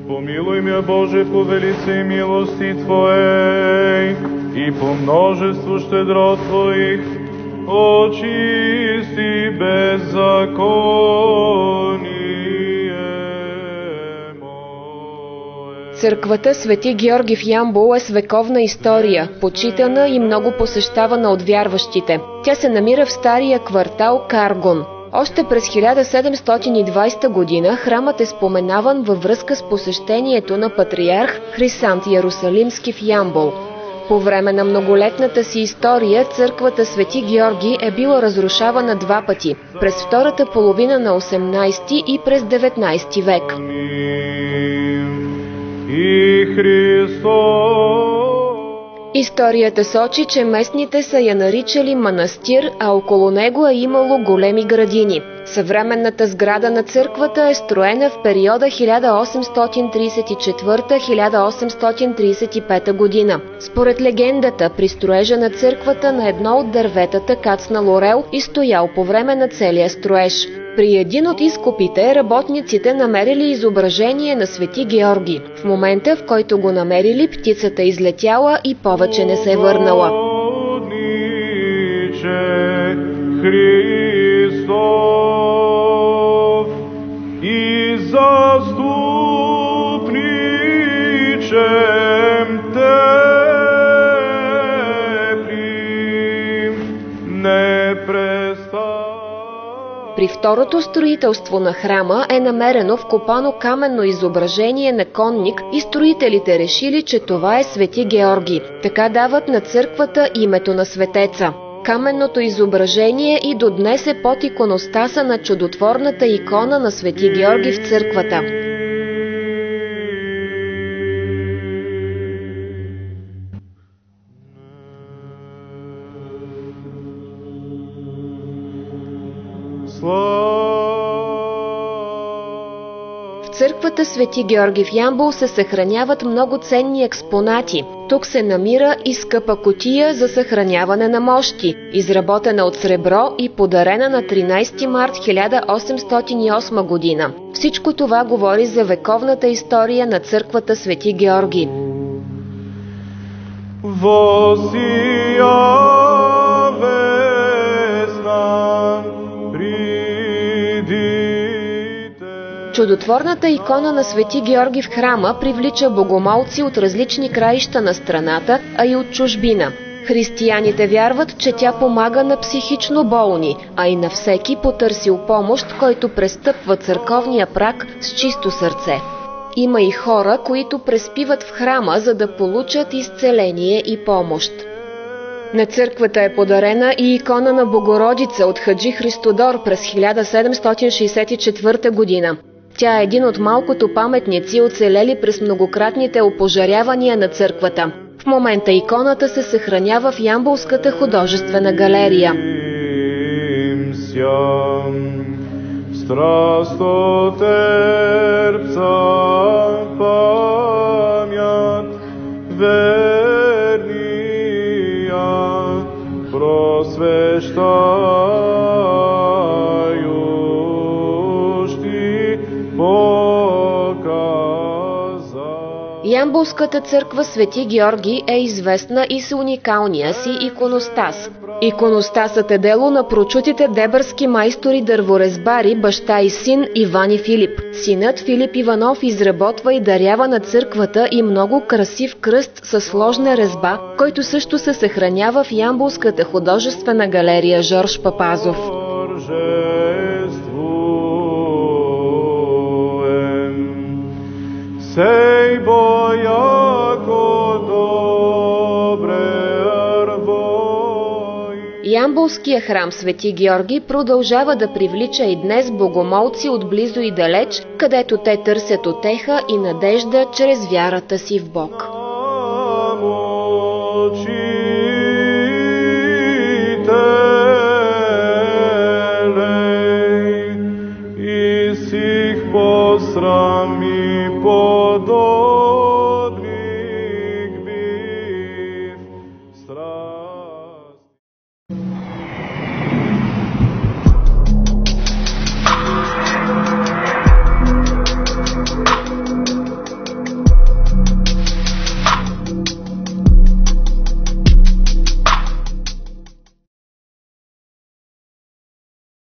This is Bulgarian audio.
Помилуй ме, Боже, по велицей милости Твоей и по множеству щедрот Твоих, очисти беззаконие мое. Църквата Свети Георги в Ямбол е с вековна история, почитана и много посещавана от вярващите. Тя се намира в стария квартал Каргон. Още през 1720 година храмът е споменаван във връзка с посещението на патриарх Хрисант Ярусалимски в Ямбол. По време на многолетната си история църквата Свети Георги е била разрушавана два пъти – през втората половина на 18 и през 19 век. Историята сочи, че местните са я наричали манастир, а около него е имало големи градини. Съвременната сграда на църквата е строена в периода 1834-1835 година. Според легендата, при строежа на църквата на едно от дърветата кацнал орел и стоял по време на целия строеж. При един от изкопите работниците намерили изображение на Свети Георги. В момента, в който го намерили, птицата излетяла и повече не се е върнала. При второто строителство на храма е намерено вкопано каменно изображение на конник и строителите решили, че това е Свети Георги. Така дават на църквата името на светеца. Каменното изображение и до днес е под иконостаса на чудотворната икона на Свети Георги в църквата. В църквата Свети Георги в Ямбол се съхраняват много ценни експонати. Тук се намира и скъпа кутия за съхраняване на мощи, изработена от сребро и подарена на 13 март 1808 година. Всичко това говори за вековната история на църквата Свети Георги. Чудотворната икона на Свети Георги в храма привлича богомолци от различни краища на страната, а и от чужбина. Християните вярват, че тя помага на психично болни, а и на всеки потърсил помощ, който престъпва църковния праг с чисто сърце. Има и хора, които преспиват в храма, за да получат изцеление и помощ. На църквата е подарена и икона на Богородица от хаджи Христодор през 1764 година. Тя е един от малкото паметници, оцелели през многократните опожарявания на църквата. В момента иконата се съхранява в Ямболската художествена галерия. Ямболската църква Свети Георги е известна и с уникалния си иконостас. Иконостасът е дело на прочутите дебърски майстори-дърворезбари, баща и син Иван и Филип. Синът Филип Иванов изработва и дарява на църквата и много красив кръст със сложна резба, който също се съхранява в Ямболската художествена галерия Жорж Папазов. Ямболския храм Свети Георги продължава да привлича и днес богомолци от близо и далеч, където те търсят утеха и надежда чрез вярата си в Бог.